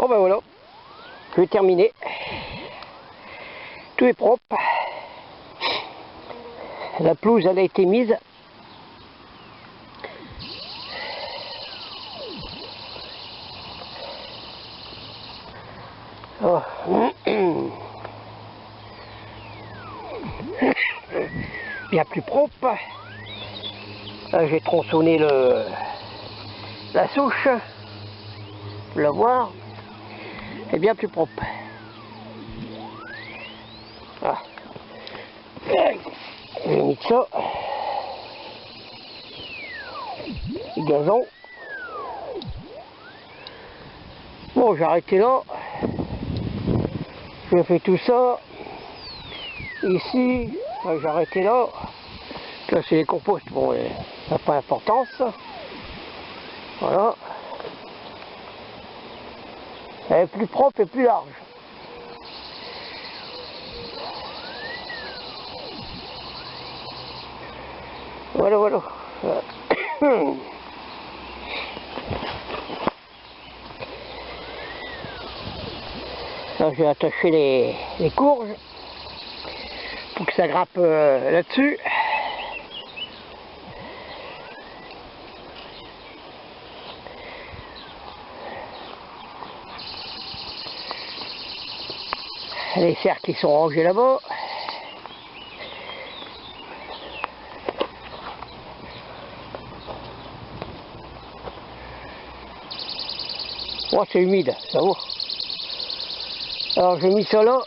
Bon ben voilà, je vais terminer. Tout est propre. La pelouse elle a été mise. Oh. Bien plus propre. J'ai tronçonné la souche. Vous la voir. Et bien plus propre. Ah. J'ai mis ça. Le gazon. Bon, j'ai arrêté là. J'ai fait tout ça. Ici, j'ai arrêté là. Là, c'est les composts. Bon, ça n'a pas d'importance. Voilà. Elle est plus propre et plus large. Voilà, voilà. Là, je vais attacher les courges pour que ça grappe là-dessus. Les cercles qui sont rangés là-bas. Oh, c'est humide, ça va. Alors j'ai mis ça là,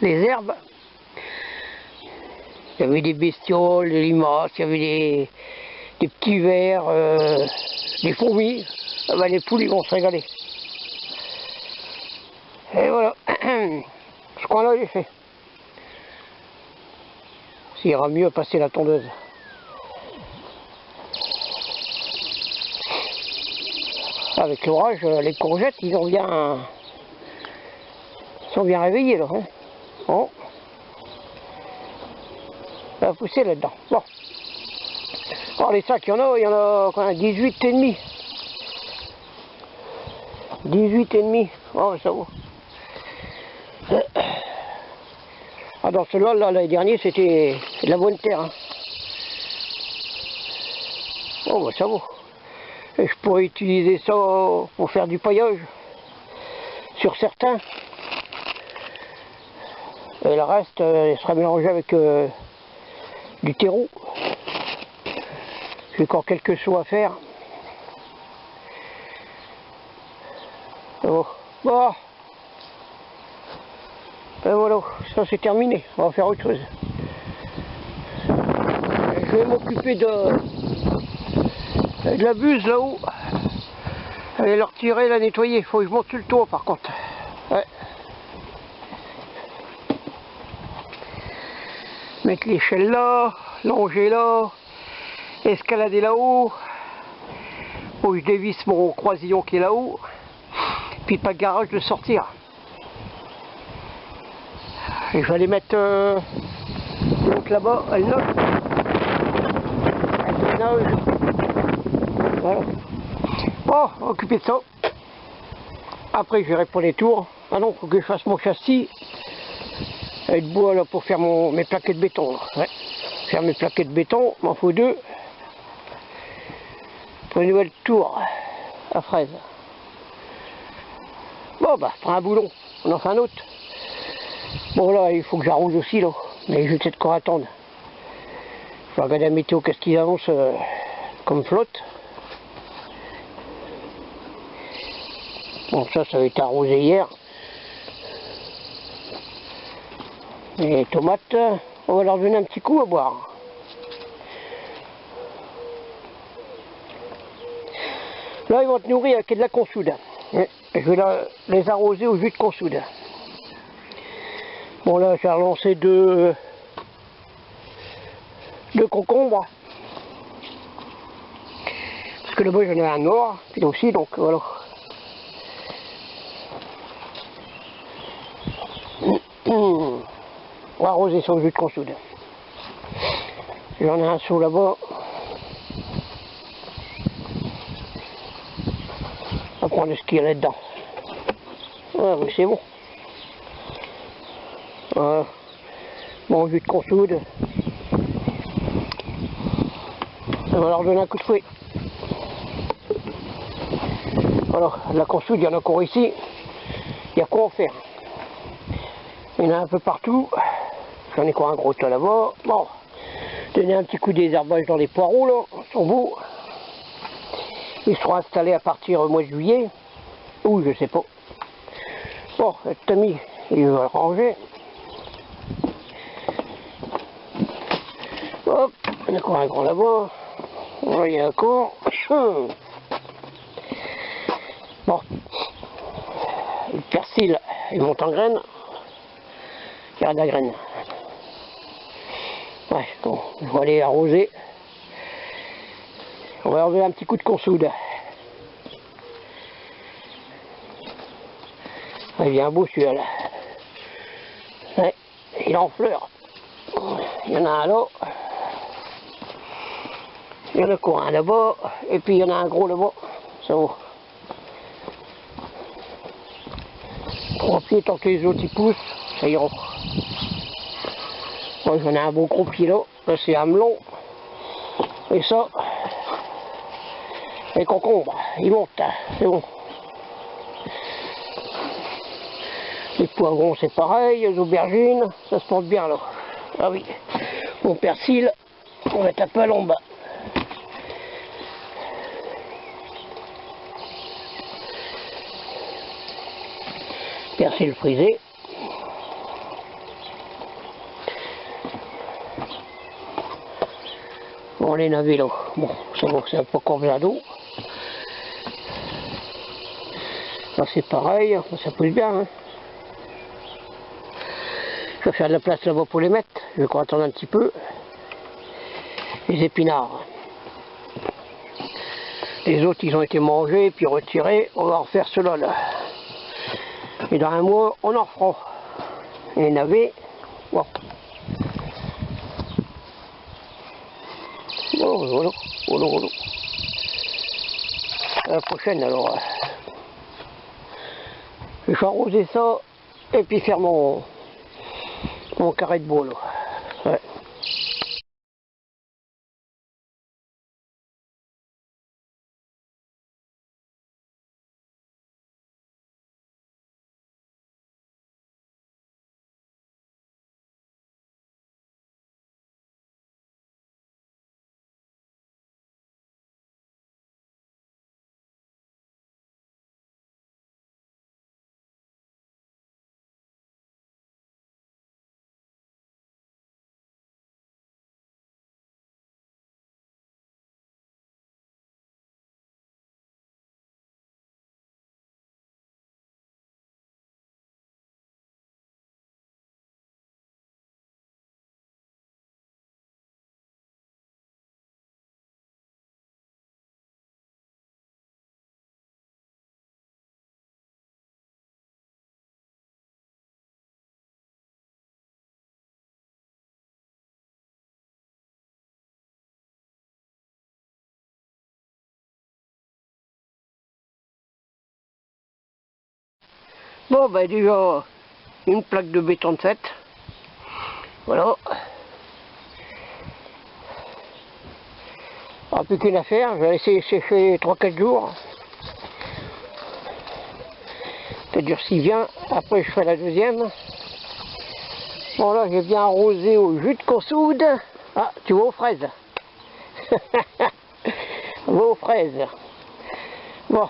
les herbes. Il y avait des bestioles, des limaces, il y avait des petits vers, des fourmis. Ah ben, les poules ils vont se régaler. Et voilà, ce coin-là j'ai fait. Ça ira mieux à passer la tondeuse. Avec l'orage, les courgettes, ils sont bien réveillés là. Hein. Bon. Ça va pousser là-dedans. Bon. Alors les sacs, il y en a quand même 18 et demi. 18 et demi. Oh, ça vaut. Ah, dans celui-là, l'année dernière, c'était de la bonne terre. Hein. Oh, bah, ça vaut. Et je pourrais utiliser ça pour faire du paillage sur certains. Et le reste, il sera mélangé avec du terreau. J'ai encore quelques sauts à faire. Oh. Bon. Et voilà, ça c'est terminé. On va faire autre chose. Je vais m'occuper de la buse là-haut. Aller la retirer, la nettoyer. Il faut que je monte sur le toit par contre. Ouais. Mettre l'échelle là, longer là, escalader là-haut. Faut que je dévisse mon croisillon qui est là-haut. Puis pas de garage de sortir. Et je vais aller mettre l'autre là-bas, elle là. Voilà. Bon, occuper de ça. Après, je verrai pour les tours. Ah non, faut que je fasse mon châssis. Avec bois là pour faire mes plaquettes de béton. Là. Ouais. Faire mes plaquettes de béton, il m'en faut 2. Pour une nouvelle tour à fraise. Bon, bah, prends un boulon. On en fait un autre. Bon, là, il faut que j'arrose aussi, là. Mais je vais peut-être encore attendre. Je vais regarder la météo, qu'est-ce qu'ils annoncent comme flotte. Bon, ça a été arrosé hier. Et les tomates, on va leur donner un petit coup à boire. Là, ils vont te nourrir avec de la consoude. Je vais les arroser au jus de consoude. Bon, là, j'ai relancé deux concombres. Parce que là-bas, j'en ai un noir, puis aussi, donc voilà. On va arroser son jus de consoude. J'en ai un seau là-bas. On va prendre ce qu'il y a là-dedans. Ah oui, c'est bon. Voilà. Bon, jus de consoude. Ça va leur donner un coup de fouet. Alors, la consoude, il y en a encore ici. Il y a quoi en faire. Il y en a un peu partout. J'en ai quoi un gros tas là-bas. Bon, donner un petit coup de désherbage dans les poireaux, là. Ils sont beaux. Ils seront installés à partir du mois de juillet. Ou je sais pas. Bon, Tommy, il va le ranger. Hop, il y a encore un grand là-bas. Voilà, il y a encore. Bon, le persil, il monte en graines. Il y a de la graine. Ouais, bon, on va aller arroser. On va leur donner un petit coup de consoude. Il vient beau celui-là. Là. Ouais, il est en fleurs. Il y en a un là. Il y en a encore un là-bas. Et puis il y en a un gros là-bas. Ça va. 3 pieds tant que les autres ils poussent, ça ira. Moi j'en ai un beau gros pied là. Là c'est un melon. Et ça, les concombres, ils montent. C'est bon. Les poivrons c'est pareil, les aubergines, ça se porte bien là. Ah oui, mon persil, on va être un peu à l'ombre. Persil frisé. Bon les navets là, bon ça va, c'est un peu comme la d'eau. Là c'est pareil, ça pousse bien. Hein. Je vais faire de la place là-bas pour les mettre, je vais encore attendre un petit peu. Les épinards. Les autres ils ont été mangés puis retirés, on va en refaire ceux-là là. Et dans un mois on en refera. Et les navets, bon. Oh, voilà, voilà, voilà. À la prochaine alors. Je vais arroser ça et puis faire mon carré de bois là. Ouais. Bon ben déjà une plaque de béton de faite. Voilà. Alors, plus qu'une affaire, je vais laisser sécher 3-4 jours. Ça dure si bien, après je ferai la deuxième. Bon là j'ai bien arrosé au jus de consoude. Ah, tu vas aux fraises. Va aux fraises. Bon.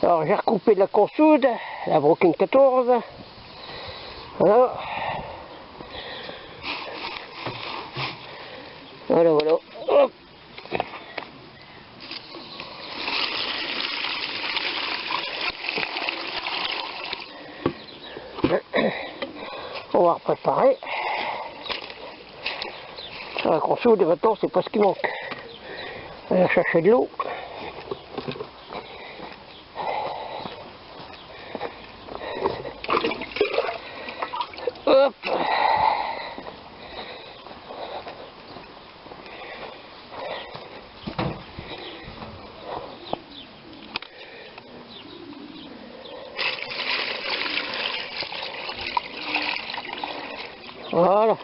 Alors j'ai recoupé de la consoude, la Brooklyn 14. Voilà. Voilà, voilà. Hop. On va préparer. La consoude, maintenant, c'est pas ce qui manque. On va chercher de l'eau. Hop. Voilà.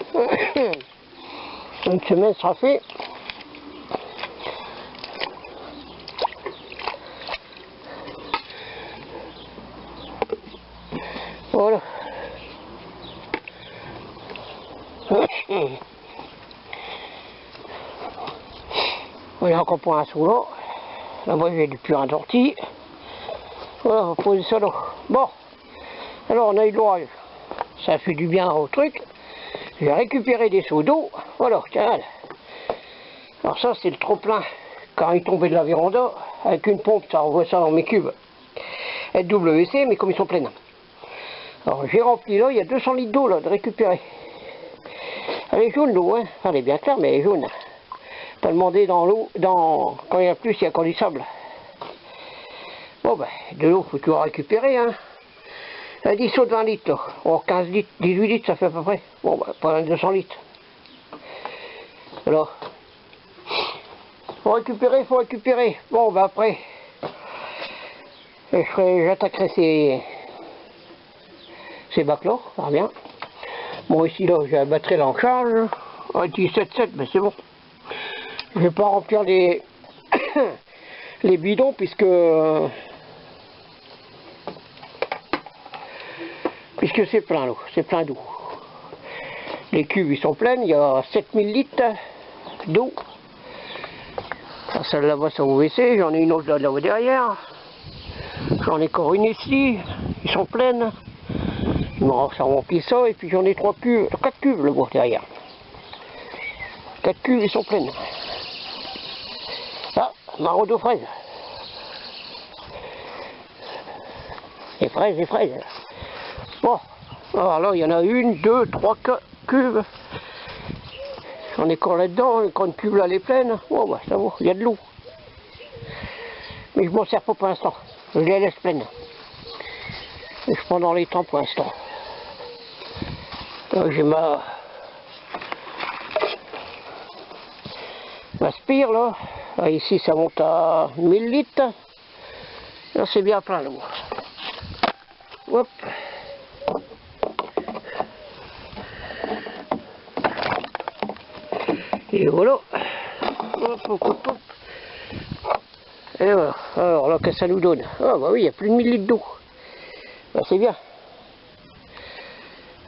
Une semaine sera fait. Voilà. Voilà, encore pour un sous là. Là-bas, j'ai du purin d'ortie. Voilà, on va poser ça là. Bon, alors on a eu le droit. Ça fait du bien au truc. J'ai récupéré des seaux d'eau. Voilà, tiens. Alors ça, c'est le trop-plein. Quand il tombait de la véranda, avec une pompe, ça envoie ça dans mes cubes. LWC, mais comme ils sont pleins. Alors j'ai rempli là, il y a 200 litres d'eau là, de récupérer. Elle est jaune l'eau, hein. Elle est bien claire, mais elle est jaune. Pas demander dans l'eau, quand il y a plus, il y a encore du sable. Bon ben, de l'eau, faut toujours récupérer, hein. 10 seaux de 20 litres, là. Or 15 litres, 18 litres, ça fait à peu près. Bon ben, pas 200 litres. Alors, faut récupérer. Bon ben après, j'attaquerai ces bacs-là, ça va bien. Bon ici là, j'ai la batterie là en charge. Un 17,7, mais c'est bon. Je vais pas remplir les les bidons puisque c'est plein l'eau, c'est plein d'eau. Les cuves ils sont pleins, il y a 7000 litres d'eau. Celle là-bas c'est au WC, j'en ai une autre là-bas derrière. J'en ai encore une ici, ils sont pleines. Ça remplit ça, et puis j'en ai 4 cuves là-bas derrière. 4 cuves ils sont pleines. Ah, marron de fraises. Les fraises. Bon, alors là il y en a 1, 2, 3 cuves. J'en ai encore là-dedans, une grande cuve là elle est pleine. Oh bah ça va, il y a de l'eau. Mais je m'en sers pas pour l'instant. Je les laisse pleines. Et je prends dans les temps pour l'instant. J'ai ma spire là. Ah, ici ça monte à 1000 litres. Là c'est bien plein là. Hop. Et voilà. Hop. Et voilà. Alors là, qu'est-ce que ça nous donne? Ah bah oui, il y a plus de 1000 litres d'eau. Bah, c'est bien.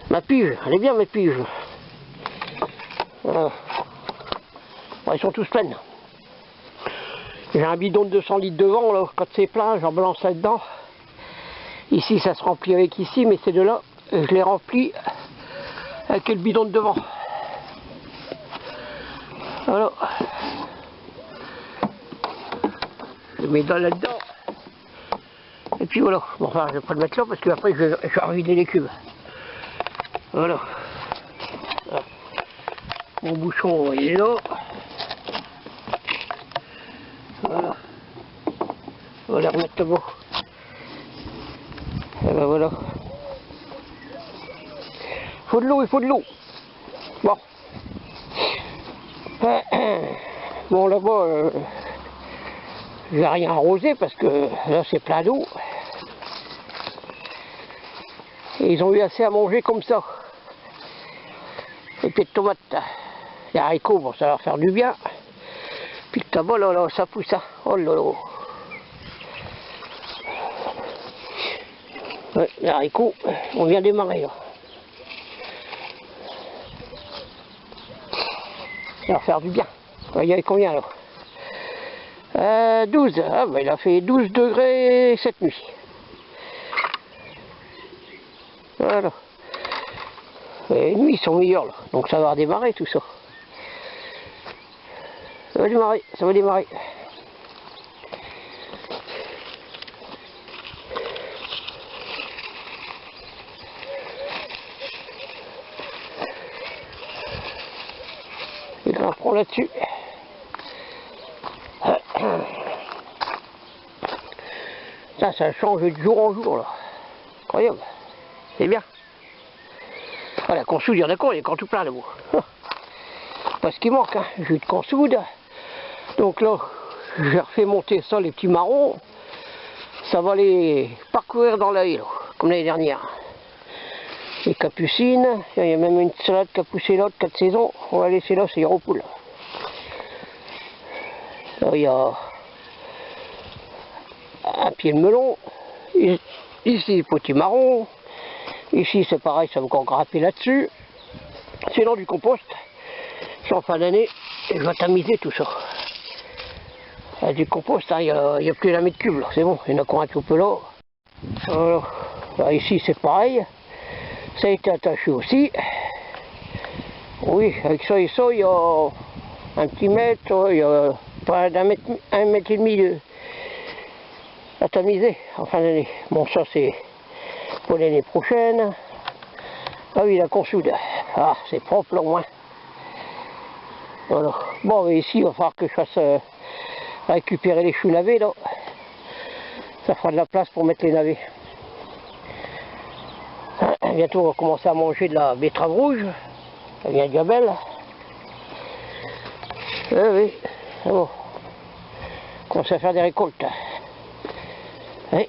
Ma pige, elle est bien mes piges. Voilà. Bon, ils sont tous pleines. J'ai un bidon de 200 litres devant, là, quand c'est plein, j'en balance là-dedans. Ici, ça se remplit avec ici, mais c'est de là, je les remplis avec le bidon de devant. Voilà. Je mets là-dedans. Et puis voilà. Bon, enfin, je vais pas le mettre là parce qu'après, je vais revider les cubes. Voilà. Mon bouchon, il est là. Voilà. On va les remettre là-bas. Et ben voilà. Il faut de l'eau. Bon. Bon, là-bas, je vais rien arroser parce que là, c'est plein d'eau. Et ils ont eu assez à manger comme ça. Les pieds de tomates, les haricots, bon, ça va leur faire du bien. Puis le tabac, là, ça pousse, ça. Oh là là. Ouais, les haricots, on vient démarrer, là. Ça va leur faire du bien. Il y avait combien, là 12. Ah, bah, il a fait 12 degrés cette nuit. Voilà. Et les nuits ils sont meilleurs là, donc ça va redémarrer tout ça. Ça va démarrer. Et là on prend là-dessus. Ça change de jour en jour là. Incroyable. C'est bien. Voilà, consoude, il y en a quoi, il est encore tout plein là-bas. Parce qu'il manque, hein, jus de consoude. Donc là, j'ai refait monter ça, les petits marrons. Ça va les parcourir dans l'œil, comme l'année dernière. les capucines. Il y a même une salade qui a poussé l'autre, 4 saisons. On va laisser là, c'est les repoules. Là, il y a un pied de melon. Ici, petit marron. Ici, c'est pareil, ça va encore grapper là-dessus. Sinon, du compost. C'est en fin d'année, je vais tamiser tout ça. Du compost, hein, il n'y a plus la mètre cube, c'est bon, il y en a encore un tout peu là. Voilà. Là, ici, c'est pareil. Ça a été attaché aussi. Oui, avec ça et ça, il y a un petit mètre, il y a pas d'un mètre, 1,5 mètre à tamiser en fin d'année. Bon, ça c'est pour l'année prochaine. Ah oui, la consoude. Ah, c'est propre là au moins. Voilà. Bon, mais ici, il va falloir que je fasse récupérer les choux navets là. Ça fera de la place pour mettre les navets. Bientôt, on va commencer à manger de la betterave rouge. Ça vient déjà belle. Oui, c'est bon. On commence à faire des récoltes. Oui.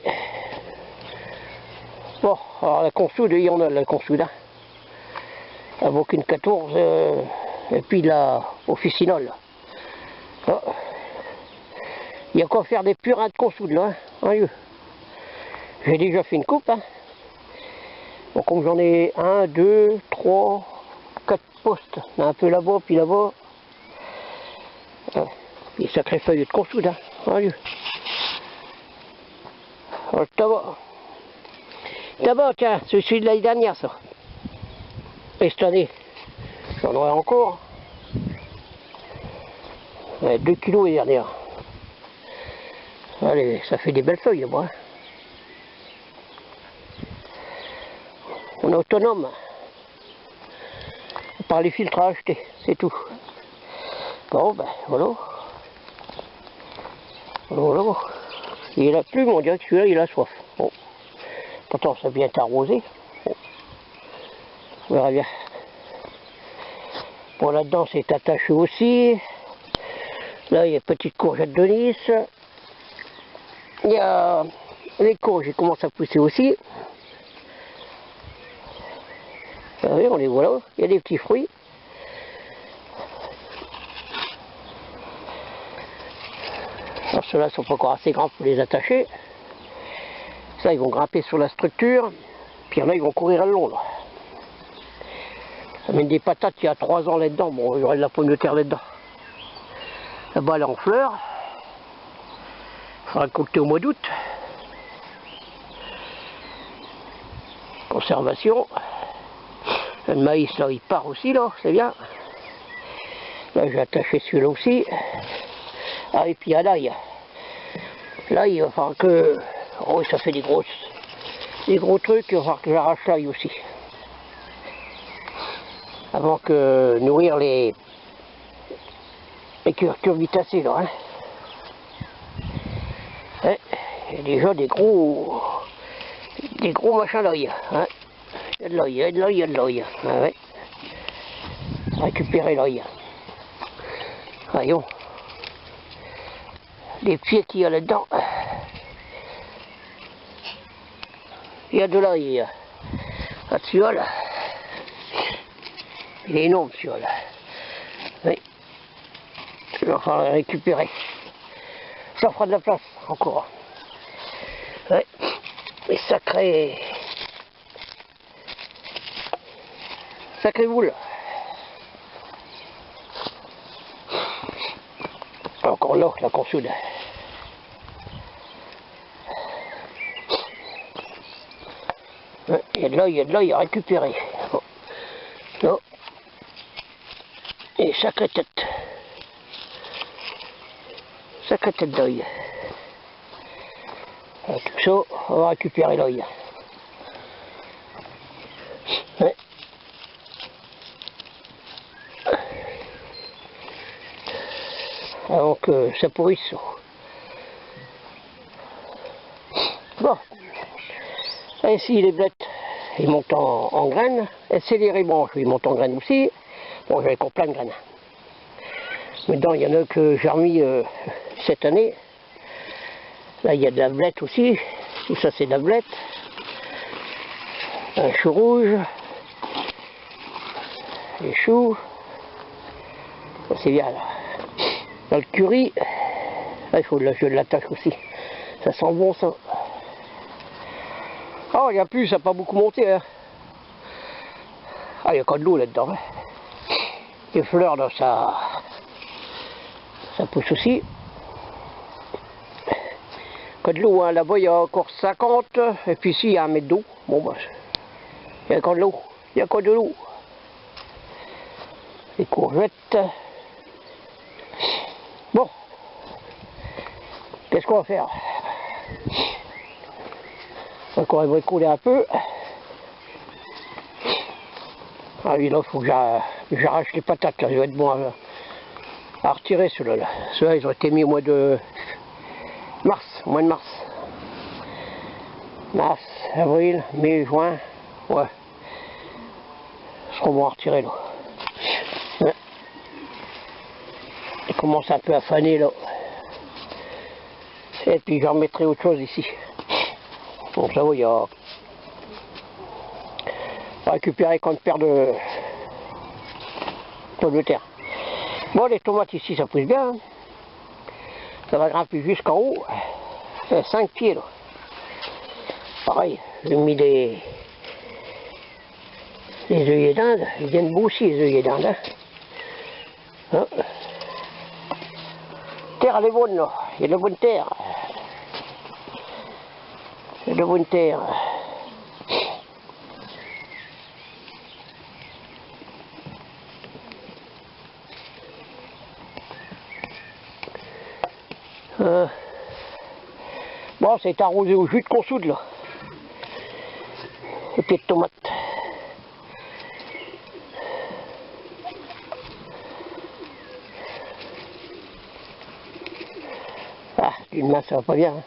Bon, alors la consoude, il y en a la consoude. Hein. La bocune 14 et puis la officinole. Oh. Il y a quoi faire des purins de consoude là. Hein. J'ai déjà fait une coupe. Hein. Bon, comme j'en ai 1, 2, 3, 4 postes. Un peu là-bas, puis là-bas. Des sacrées feuilles de consoude. Hein. Hein. Alors, le tabac. Tabac, tiens, c'est celui de l'année dernière, ça. Et cette année, j'en aurai encore. 2 kilos l'année dernière. Allez, ça fait des belles feuilles, moi. Hein. On est autonome. Par les filtres à acheter, c'est tout. Bon, ben, voilà. Voilà. Il a plu, mais on dirait que celui-là, il a soif. Bon. Pourtant, ça vient arrosé. Bon. On verra bien. Bon, là-dedans, c'est attaché aussi. Là, il y a une petite courgette de Nice. Il y a les courges qui commencent à pousser aussi. Vous savez, on les voit là. Il y a des petits fruits. Alors, ceux-là ne sont pas encore assez grands pour les attacher. Ça, ils vont grimper sur la structure. Puis il y en a, ils vont courir à le long. Là. Ça mène des patates il y a 3 ans là-dedans. Bon, il y aurait de la pomme de terre là-dedans. Là-bas, elle est en fleurs. Il faudra récolter au mois d'août. Conservation. Le maïs, là, il part aussi, là, c'est bien. Là, j'ai attaché celui-là aussi. Ah, et puis, il y a l'ail. L'ail, il va falloir que... Oh, ça fait des gros trucs, il va falloir que j'arrache l'ail aussi. Avant que nourrir les couvertures vitacées, là, hein. Ouais, il y a déjà des gros machins d'ail, hein. Il y a de l'ail, il y a de l'ail, il y a de l'ail. Ah ouais. Récupérer l'ail. Voyons. Les pieds qu'il y a là-dedans. Il y a de l'ail. Là-dessus, là. Il est énorme, celui-là. Oui. Il va falloir le récupérer. Ça fera de la place, encore. Oui. Les sacrés boules. Encore là, la consoude. Il y a de l'œil à récupérer. Bon. Là. Et sacrée tête. Sacrée tête d'œil. Tout ça, on va récupérer l'œil. Ouais. Avant que ça pourrisse. Bon. Là, ici, les blettes, ils montent en graines. Et c'est les rébranches, ils montent en graines aussi. Bon, j'avais encore plein de graines. Maintenant, il y en a que j'ai remis cette année. Là, il y a de la blette aussi. Tout ça, c'est de la blette. Un chou rouge. les choux. C'est bien là. Dans le curry, il faut de la tâche aussi. Ça sent bon ça. Oh, il n'y a plus, ça n'a pas beaucoup monté. Hein. Ah, il n'y a pas de l'eau là-dedans. Hein. Les fleurs, là, ça pousse aussi. Pas de l'eau, hein. Là-bas, il y a encore 50. Et puis ici, il y a 1 mètre d'eau. Bon, bah, il y a encore de l'eau. Il y a encore de l'eau. Les courgettes. Bon. Qu'est-ce qu'on va faire? On va encore bricoler un peu. Ah oui, là, il faut que j'arrache les patates, là. Je vais être bon à retirer ceux-là. Là. Ceux-là, ils ont été mis au mois de mars. Mars, avril, mai, juin. Ouais. Ils seront bons à retirer, là. Ouais. Ils commencent un peu à faner, là. Et puis, je remettrai autre chose ici. Bon, ça va, il y a... On va récupérer quand paire de pommes de terre. Bon, les tomates ici, ça pousse bien. Hein. Ça va grimper jusqu'en haut. 5 pieds, là. Pareil, j'ai mis les œillets d'Inde. Ils viennent beaux aussi, les œillets d'Inde. Hein. Hein. Terre, elle est bonne, là. Il y a de la bonne terre. Il y a de la bonne terre. Bon, c'est arrosé au jus de consoude, là. Et puis de tomates. Ah, d'une main, ça va pas bien. Hein.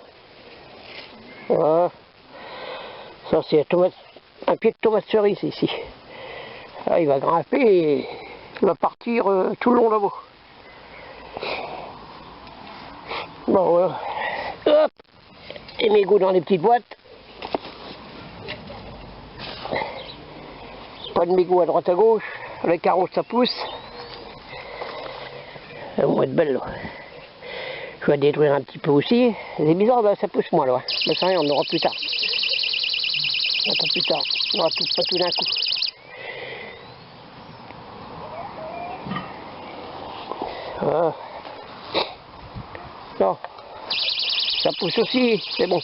Voilà. Ça, c'est un pied de tomate cerise ici. Ah, il va grimper et il va partir tout le long là-bas. Bon, voilà. Hop! Et mes goûts dans les petites boîtes. Pas de mégots à droite à gauche. Les carottes, ça pousse. Ça va être belle, là. Je vais détruire un petit peu aussi. C'est bizarre, là, ça pousse moins, là. Mais ça, on aura plus tard. Un peu plus tard. On aura tout, pas tout d'un coup. Voilà. Non. Ça pousse aussi, c'est bon.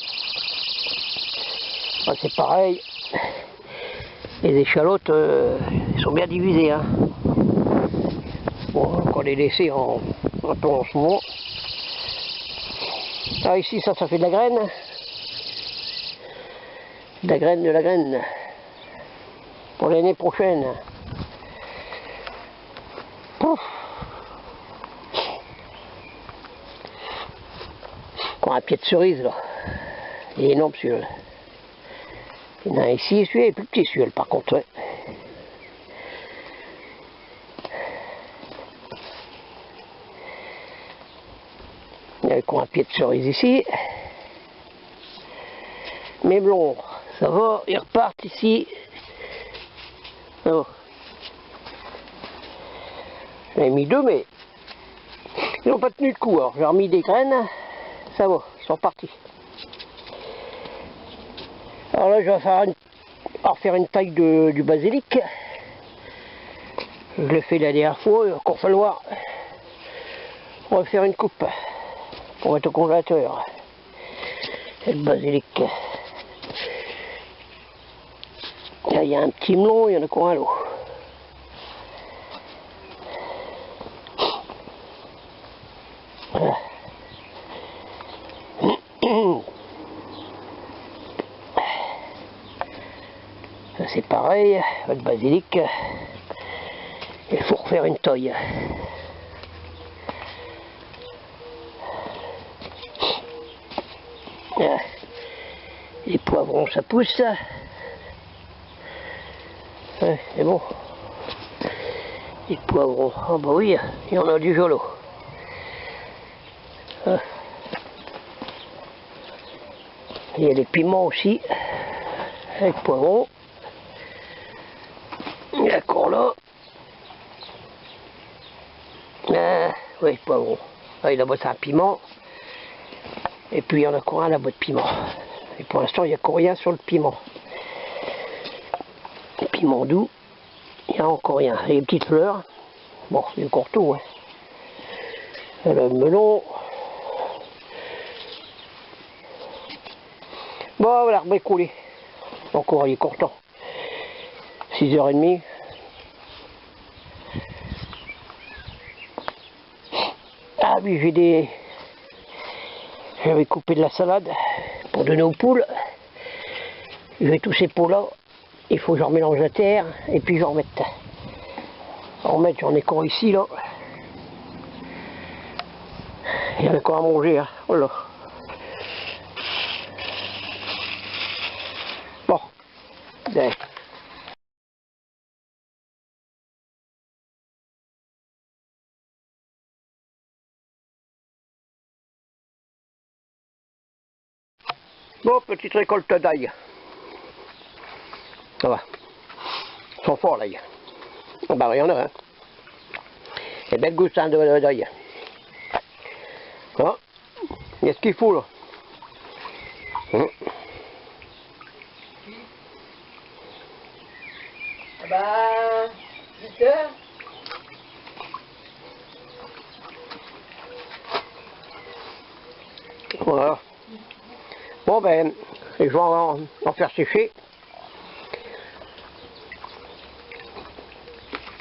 Ah, c'est pareil. Les échalotes, ils sont bien divisées. Hein. Bon, on les laisser en ce moment. Ah, ici, ça fait de la graine. De la graine. Pour l'année prochaine. Pouf. Encore un pied de cerise, là. Il est énorme, celui-là. Il y en a un ici, celui-là est plus petit, celui-là, par contre, ouais. Il y a encore un pied de cerise ici. Mes blonds, ça va, ils repartent ici. Oh. J'en ai mis 2, mais ils n'ont pas tenu le coup. Alors, j'ai remis des graines, ça va, ils sont partis. Alors là, je vais refaire une taille du basilic. Je l'ai fait la dernière fois, il va encore falloir refaire une coupe pour mettre au congélateur. C'est le basilic. Là, il y a un petit melon, il y en a encore un lot. Voilà. Ça c'est pareil, le basilic. Il faut refaire une taille. Les poivrons, ça pousse. Ouais, c'est bon. Les poivrons, oh bah oui, il y en a du jolo. Il y a des piments aussi, avec poivrons. Et encore là, Oui, poivron. Ah, là-bas c'est un piment. Et puis il y en a encore un là-bas de piment. Et pour l'instant il n'y a encore rien sur le piment. Le piment doux, il n'y a encore rien. Et les petites fleurs, bon c'est encore tout. Hein. Le melon. Bon voilà, l'arbre est coulé. Encore il est court temps. 6h30. Ah oui, j'avais coupé de la salade pour donner aux poules. J'ai tous ces pots là. Il faut que j'en mélange la terre et puis j'en remette. J'en ai encore ici là. Il y en a encore à manger. Hein. Oh là. Bon. Allez. Bon, petite récolte d'ail. Ça va. Ils sont forts l'ail. Ah bah il y en a, hein. C'est bel goût ça d'ail. Ah, il y a ce qu'il faut là. Ah bah, 8h. Voilà. Bon ben, je vais en faire sécher.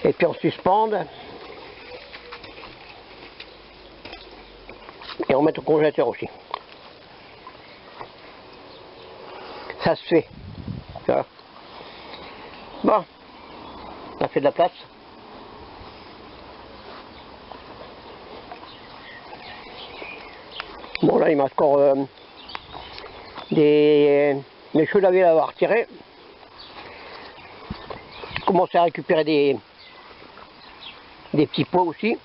Et puis on suspende. Et on met au congélateur aussi. Ça se fait. Voilà. Bon, on a fait de la place. Bon là il m'a encore des cheveux lavés à avoir retirés. Je commence à récupérer des petits pois aussi.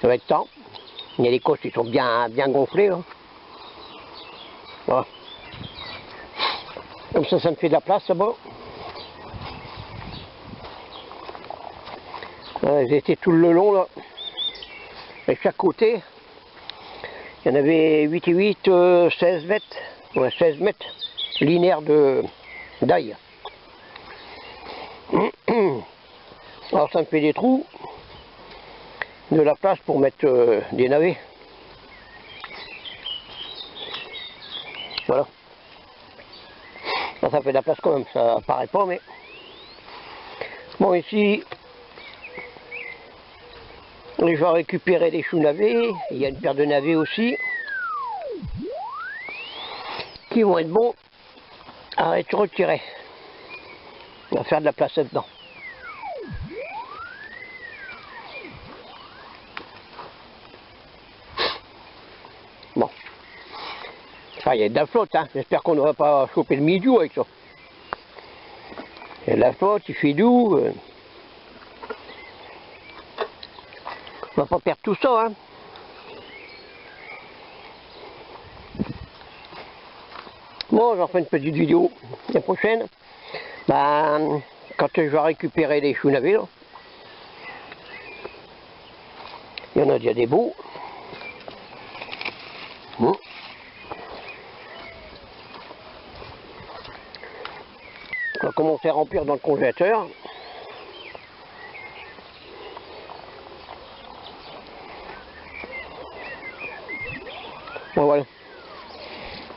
Ça va être temps. Il y a les coches qui sont bien gonflées. Hein. Voilà. Comme ça me fait de la place là-bas. J'ai été tout le long là. Et chaque côté, il y en avait 8 et 8, 16 mètres. Ouais, 16 mètres linéaires d'ail. Alors ça me fait des trous, de la place pour mettre des navets. Voilà. Ça fait de la place quand même, ça paraît pas mais... Bon ici, je vais récupérer des choux navets, il y a une paire de navets aussi, qui vont être bons à être retirés. On va faire de la place là-dedans. Bon. Ah, il y a de la flotte, hein. J'espère qu'on n'aura pas chopé le milieu avec ça. Il y a de la flotte, il fait doux. On va pas perdre tout ça, hein. Bon, j'en ferai une petite vidéo la prochaine. Ben, quand je vais récupérer les choux navets, là. Il y en a déjà des beaux. Bon. On va commencer à remplir dans le congélateur. Bon, voilà.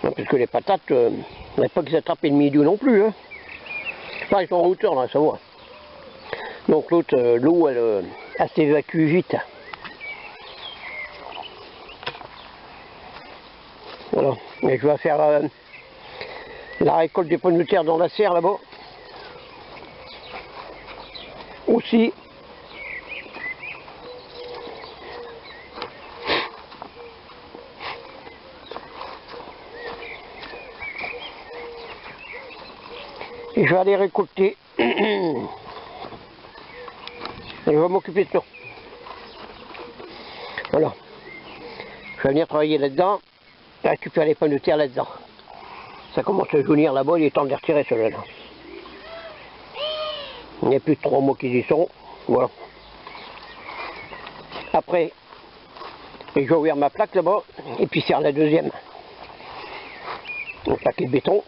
Parce que les patates, on n'a pas qu'ils attrapent le milieu non plus. Hein. Enfin, ils sont en hauteur là, ça va. Donc l'autre, l'eau, elle s'évacue vite. Voilà. Et je vais faire la récolte des pommes de terre dans la serre là-bas. Aussi. Et je vais aller récolter. Et je vais m'occuper de ça. Voilà. Je vais venir travailler là-dedans, récupérer les pommes de terre là-dedans. Ça commence à jaunir là-bas, il est temps de les retirer ceux-là. Il n'y a plus de 3 mois qu'ils y sont. Voilà. Après, je vais ouvrir ma plaque là-bas, et puis faire la deuxième. Un paquet de béton.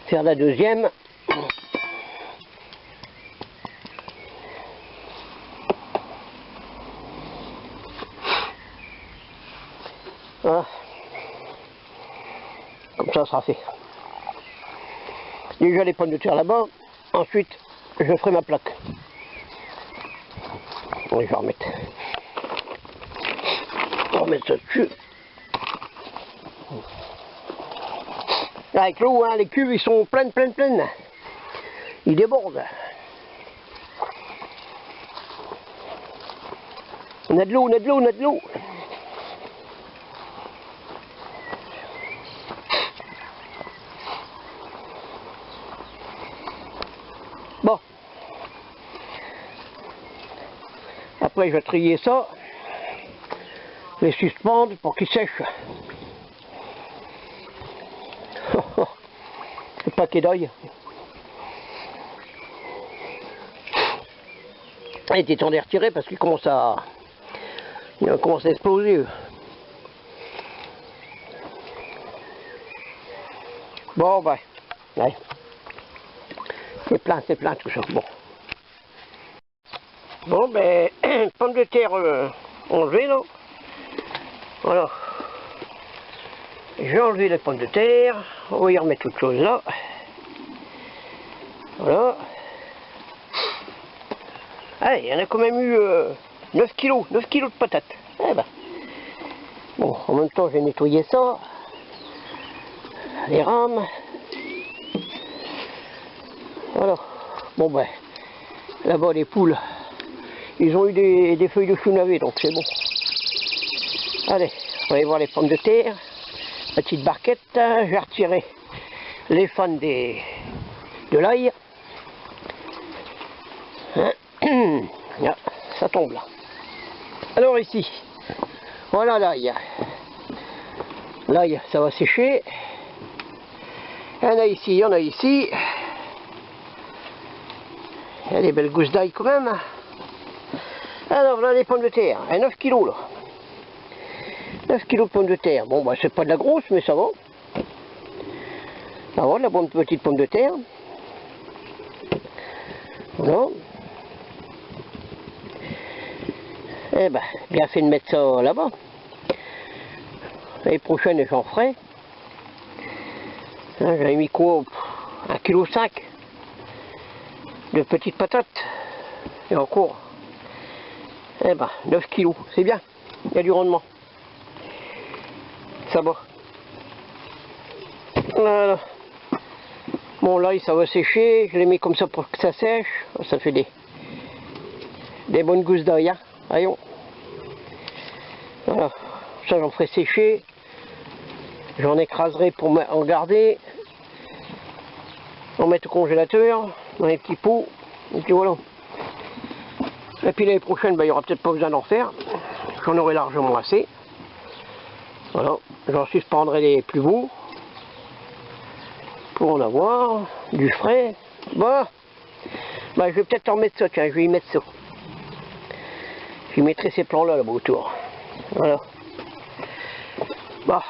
Faire la deuxième. Voilà. Comme ça sera fait. Déjà les pommes de terre là-bas. Ensuite, je ferai ma plaque. Oui, je vais remettre. On va remettre ça dessus. Avec l'eau, hein, les cuves ils sont pleines. Ils débordent. On a de l'eau. Bon. Après je vais trier ça. Les suspendre pour qu'ils sèchent. Le paquet d'œil. Il était temps de les retirer parce qu'ils commencent à exploser. Eux. Bon bah, ouais. C'est plein tout ça. Bon ben, pommes de terre enlevées là. Voilà. J'ai enlevé les pommes de terre. On va y remettre autre chose là. Voilà. Allez, il y en a quand même eu 9 kilos de patates. Eh ben. Bon, en même temps, j'ai nettoyé ça. Les rames. Voilà. Bon ben, là-bas les poules, ils ont eu des feuilles de chou navet, donc c'est bon. Allez, on va aller voir les pommes de terre. La petite barquette, je vais retirer les fans de l'ail. Là, ça tombe là. Alors ici, voilà l'ail. L'ail, ça va sécher. Il y en a ici, il y en a ici. Il y a des belles gousses d'ail quand même. Alors là les pommes de terre, 9 kilos là. 9 kilos de pommes de terre. Bon bah c'est pas de la grosse mais ça va. Ça va, la bonne petite pomme de terre. Voilà. Eh ben, bien fait de mettre ça là-bas. L'année prochaine j'en ferai. J'avais mis quoi, 1,5 kg de petites patates. Et encore. Eh ben, 9 kilos, c'est bien. Il y a du rendement. Ça va. Voilà. Bon là, ça va sécher. Je les mets comme ça pour que ça sèche. Ça fait des bonnes gousses d'ail. Hein. Voyons. Voilà. Ça, j'en ferai sécher. J'en écraserai pour en garder. En mettre au congélateur, dans les petits pots. Et puis voilà. Et puis l'année prochaine, il n'y aura peut-être pas besoin d'en faire. J'en aurai largement assez. Voilà. J'en suspendrai les plus beaux. Pour en avoir du frais. Bon. Bah, je vais peut-être en mettre ça, tiens, je vais y mettre ça. Je mettrai ces plans là autour. Voilà. Bah.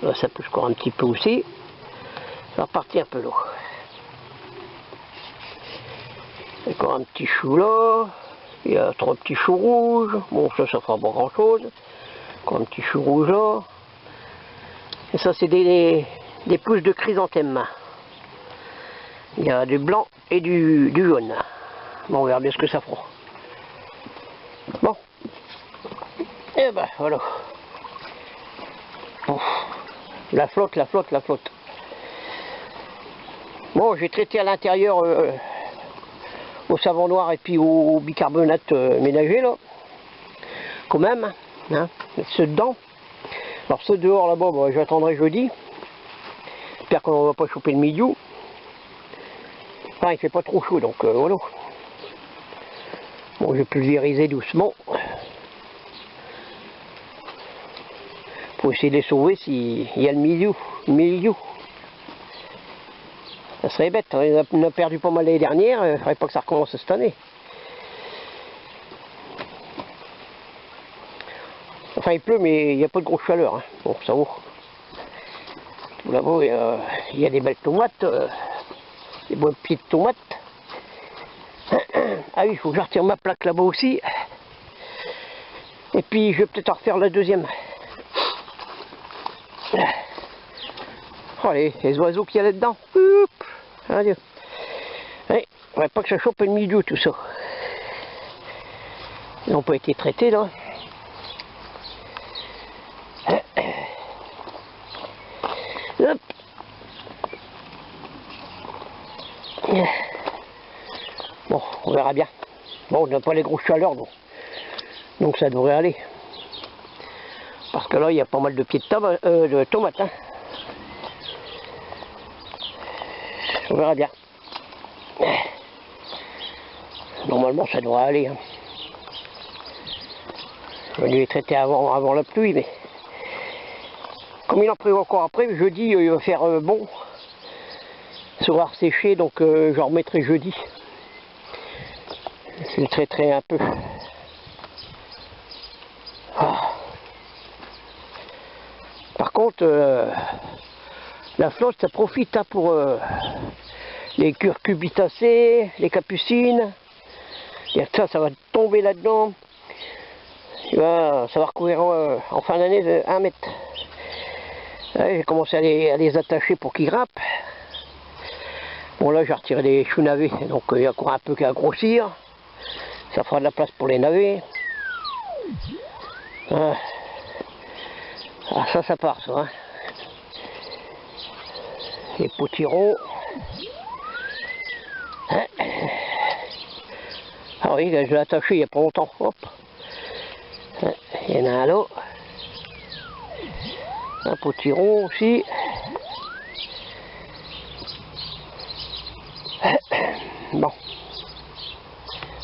Là, ça pousse encore un petit peu aussi. Ça va repartir un peu l'eau. Encore un petit chou là. Il y a 3 petits choux rouges. Bon, ça fera pas grand chose. Encore un petit chou rouge là. Et ça, c'est des pousses de chrysanthème. Il y a du blanc et du jaune. Bon, on verra bien ce que ça fera. Bon. Et ben, voilà. Bon. La flotte. Bon, j'ai traité à l'intérieur au savon noir et puis au bicarbonate ménager là. Quand même, hein, ceux dedans. Alors ceux dehors là-bas, bon, j'attendrai jeudi. J'espère qu'on va pas choper le milieu. Enfin, il fait pas trop chaud, donc voilà. Bon, je vais pulvériser doucement. Pour essayer de les sauver s'il y a le milieu. Ça serait bête, on a perdu pas mal l'année dernière, il ne faudrait pas que ça recommence cette année. Enfin il pleut mais il n'y a pas de grosse chaleur, hein. Bon ça vaut. Tout là-bas il y a des belles tomates, des beaux pieds de tomates. Ah oui, il faut que je retire ma plaque là-bas aussi. Et puis je vais peut-être en refaire la deuxième. Oh les oiseaux qu'il y a là-dedans. Adieu. Ouais, il ne faudrait pas que ça chope le milieu tout ça. Ils n'ont pas été traités là. Hop. Bon, on verra bien. Bon, on n'a pas les grosses chaleurs, donc ça devrait aller. Parce que là, il y a pas mal de pieds de tomates. Hein. On verra bien. Normalement, ça devrait aller. Hein. Je vais les traiter avant la pluie, mais comme il en prévoit encore après, jeudi, il va faire bon. Ça va sécher, donc je remettrai jeudi. Je le traiterai un peu. Ah. Par contre, la flotte, ça profite hein, pour les curcubitacées, les capucines. Et ça va tomber là-dedans. Ça va recouvrir en fin d'année de 1 mètre. J'ai commencé à les attacher pour qu'ils grimpent. Bon là j'ai retiré les choux navets, donc il y a encore un peu qu'à grossir. Ça fera de la place pour les navets. Ah, ça part ça. Hein. Les potirons. Ah oui, là, je l'ai attaché il n'y a pas longtemps. Hop. Il y en a un là. Un potiron aussi.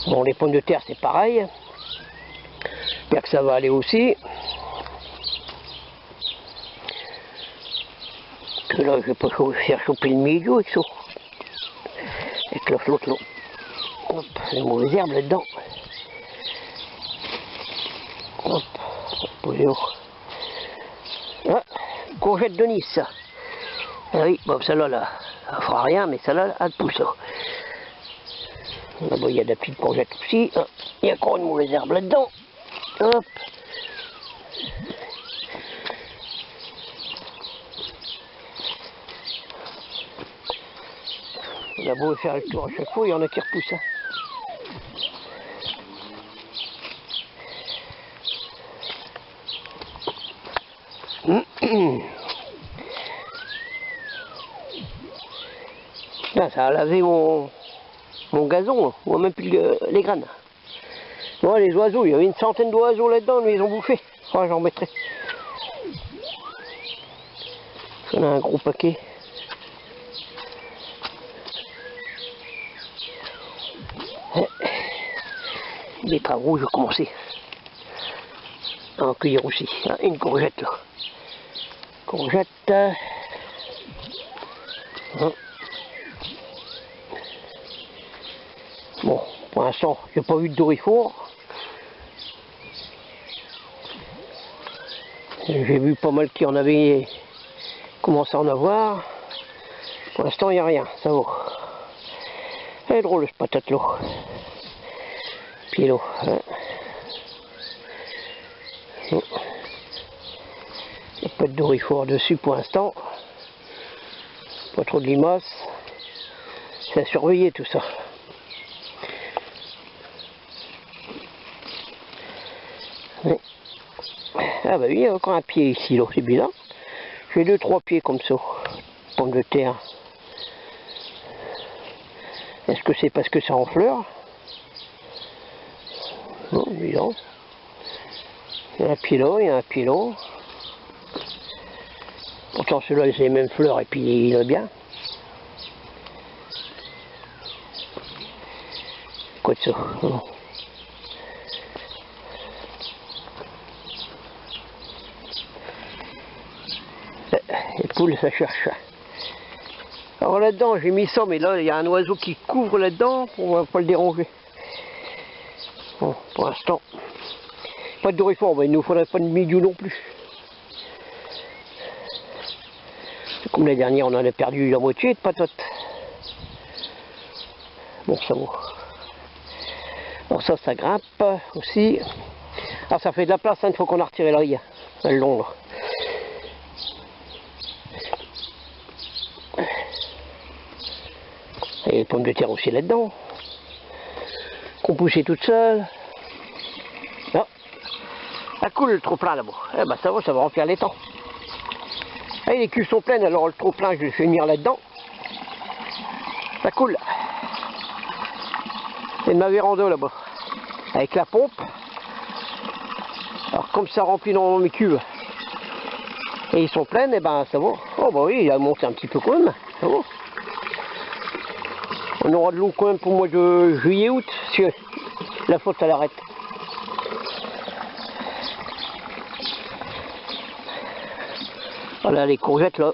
Bon, les pommes de terre c'est pareil. J'espère que ça va aller aussi. Que là, je vais pas faire choper le milieu avec ça. Avec la flotte là. Hop, les mauvaises herbes là-dedans. Hop, posez haut. Ah, courgette de Nice, ça. Ah oui, bon, celle-là, là, elle fera rien, mais celle-là, elle pousse. Là-bas, il y a de la petite courgette aussi. Ah, il y a encore une mauvaise herbe là-dedans. Hop. On a beau faire le tour à chaque fois, il y en a qui repoussent. Hein. Là, ça a lavé mon gazon, on voit même plus les graines. Bon, les oiseaux, il y avait une centaine d'oiseaux là-dedans, mais ils ont bouffé. Oh, j'en mettrai. On a un gros paquet. Les travaux, je vais commencer à en cueillir aussi. Ah, une courgette là. Courgette. Bon, pour l'instant, j'ai pas vu de doryphore. J'ai vu pas mal qui en avaient commencé à en avoir. Pour l'instant, il n'y a rien, ça va. Elle est drôle, cette patate là. Puis là. Hein. Il n'y a pas de doryphore dessus pour l'instant. Pas trop de limaces. C'est à surveiller tout ça. Ah bah oui, il y a encore un pied ici, là, c'est bizarre. J'ai 2-3 pieds comme ça, pommes de terre. Est-ce que c'est parce que c'est en fleurs? Non, bizarre. Il y a un pied là, il y a un pied là. Pourtant celui-là c'est les mêmes fleurs et puis il est bien. Quoi de ça? Non. Les poules ça cherche. Alors là-dedans j'ai mis ça, mais là il y a un oiseau qui couvre là-dedans pour pas le déranger. Bon, pour l'instant, pas de doryphore, mais il nous faudrait pas de milieu non plus. Comme la dernière, on en a perdu la moitié de patates. Bon, ça vaut. Alors ça grimpe aussi. Alors ça fait de la place, hein, une fois qu'on a retiré la rille. Le long là. Et les pommes de terre aussi là-dedans. Qu'on poussait toutes seules. Ah, ça coule le trop plein là-bas. Eh ben ça va remplir les temps. Et les cuves sont pleines, alors le trop plein je vais finir là-dedans. Ça coule. C'est de ma véranda là-bas. Avec la pompe. Alors comme ça remplit dans mes cuves. Et ils sont pleines, et ben ça va. Oh bah oui, il a monté un petit peu quand même. Ça va. On aura de l'eau quand même pour le mois de juillet-août, si la flotte elle arrête. Voilà les courgettes là,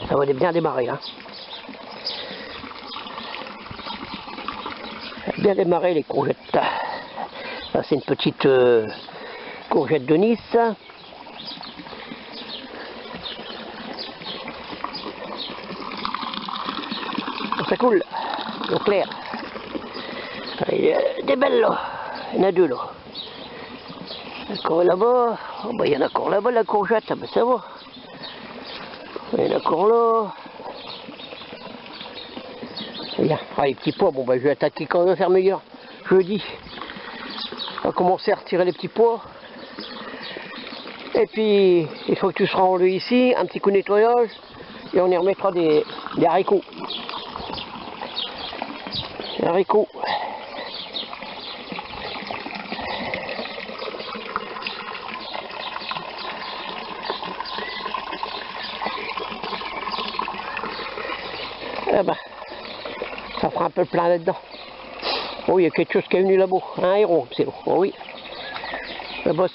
ça va bien démarrer hein. Ça va bien démarrer les courgettes. Ça c'est une petite courgette de Nice. Ça coule, au clair. Il y a des belles là, il y en a deux là. Encore là-bas, oh, bah, il y en a encore là-bas la courgette, ah, bah, ça va. Il y en a encore là. Bien. Ah, les petits pois, bon bah je vais attaquer quand même faire meilleur. Jeudi, on va commencer à retirer les petits pois. Et puis, il faut que tu seras enlevé ici, un petit coup de nettoyage, et on y remettra des haricots. Des haricots. Eh ben, ça fera un peu plein là-dedans. Oh, il y a quelque chose qui est venu là-bas. Un héron, c'est bon. Oh, oui. Là-bas,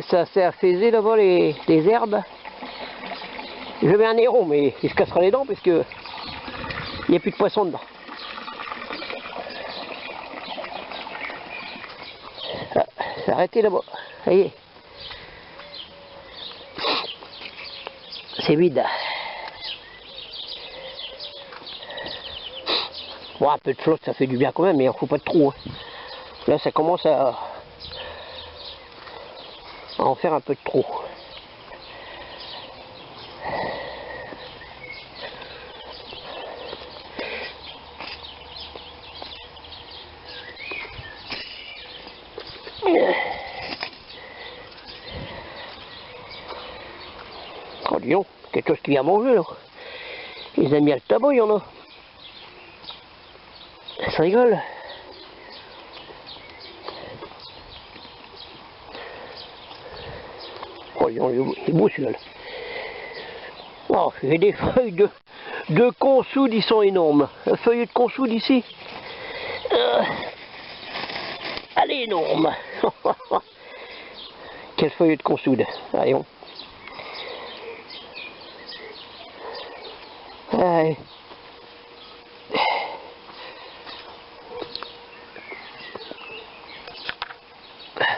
ça s'est affaisé là-bas, les herbes. Je mets un héron, mais il se cassera les dents parce que il n'y a plus de poisson dedans. Ah, c'est arrêté là-bas. Ça y est. C'est vide. Bon, un peu de flotte, ça fait du bien quand même, mais il n'en faut pas de trop. Hein. Là, ça commence à en faire un peu de trop. Oh, dis donc, quelque chose qui vient manger là. Les amis à le tabac, il y en a. Ça rigole. Oh, il est beau celui-là. Oh, j'ai des feuilles de consoude, ils sont énormes. La feuille de consoude ici. Elle est énorme. Quelle feuille de consoude. Allez, on. Allez.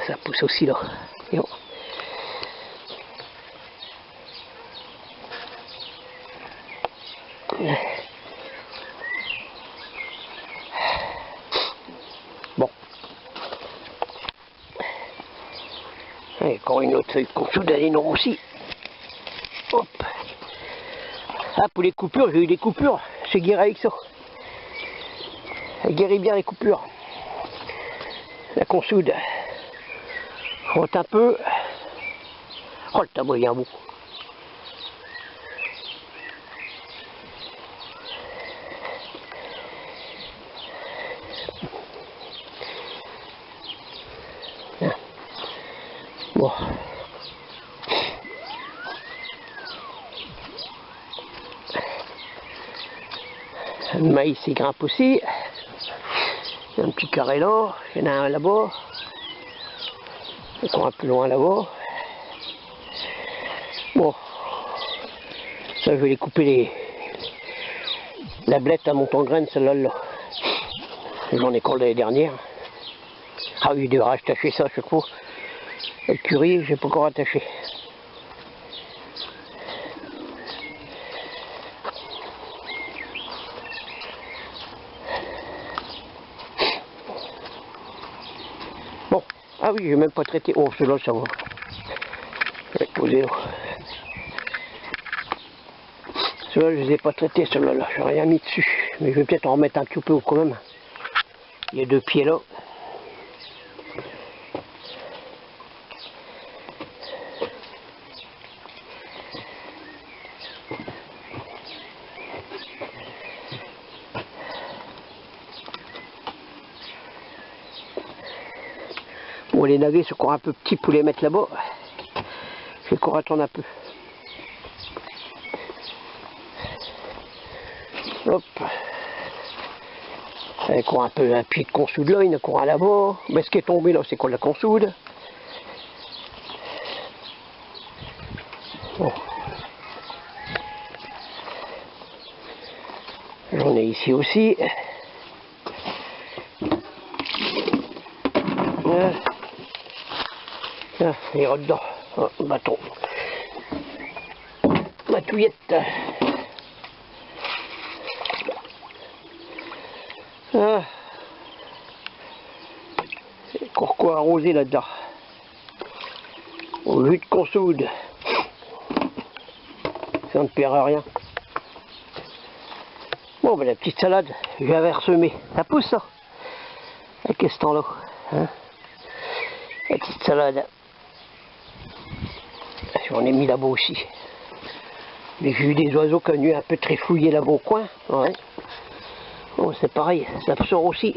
Ça pousse aussi là. Et on. Bon. Et encore une autre feuille de consoude, elle est énorme aussi. Hop. Ah, pour les coupures, j'ai eu des coupures. C'est guéri avec ça. Elle guérit bien les coupures. La consoude. Frotte un peu. Oh, le tabac, il y a un bout. Bon. Le maïs il grimpe aussi. Il y a un petit carré là, il y en a un là-bas. Encore un peu loin là-bas. Bon, ça je vais les couper la blette à montant de graines, celle-là là. J'en ai collé l'année dernière. Ah oui, il devrait attacher ça chaque fois. Le curry, j'ai pas encore attaché. Bon, ah oui, j'ai même pas traité. Oh, celui-là, ça va. Je vais le poser là. Ceux-là, je les ai pas traités, ceux-là, là. J'ai rien mis dessus. Mais je vais peut-être en remettre un petit peu quand même. Il y a 2 pieds là. Bon, les navets sont encore un peu petits pour les mettre là-bas. Je vais encore attendre un peu. Hop. Il y a encore un peu un pied de consoude là, il y en a encore un là-bas. Mais ce qui est tombé là, c'est quoi la consoude? Bon. J'en ai ici aussi. Ah, il est dedans. Oh, bâton. Ma touillette. Ah. C'est quoi arroser là-dedans. Au jus de consoude. Ça ne perd rien. Bon, ben la petite salade, j'avais ressemé. Ça pousse ça. Avec ce temps-là. Hein, la petite salade. J'en ai mis là-bas aussi. Mais j'ai eu des oiseaux connus un peu trifouillés là-bas au coin. Ouais. Bon, c'est pareil, ça sort aussi.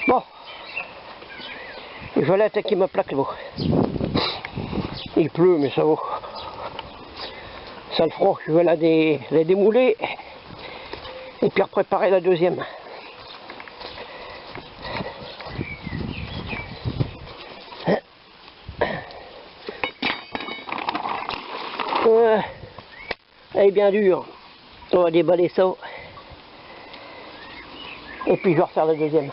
Bon. Je vais aller attaquer ma plaque là-bas. Il pleut, mais ça va. Ça le fera. Je vais la démouler. Et puis préparer la deuxième. Elle est bien dure. On va déballer ça. Et puis je vais refaire la deuxième.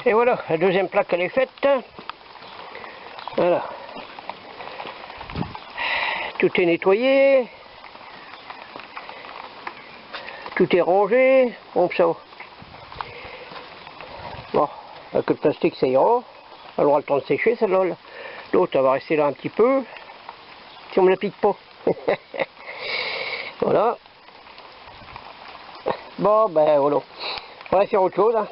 Et voilà, la deuxième plaque elle est faite. Voilà. Tout est nettoyé. Tout est rangé. Bon, ça va. Bon, avec le plastique ça ira. Elle aura le temps de sécher celle-là. L'autre elle va rester là un petit peu. Si on me la pique pas. Voilà. Bon, ben voilà. On va faire autre chose. Hein.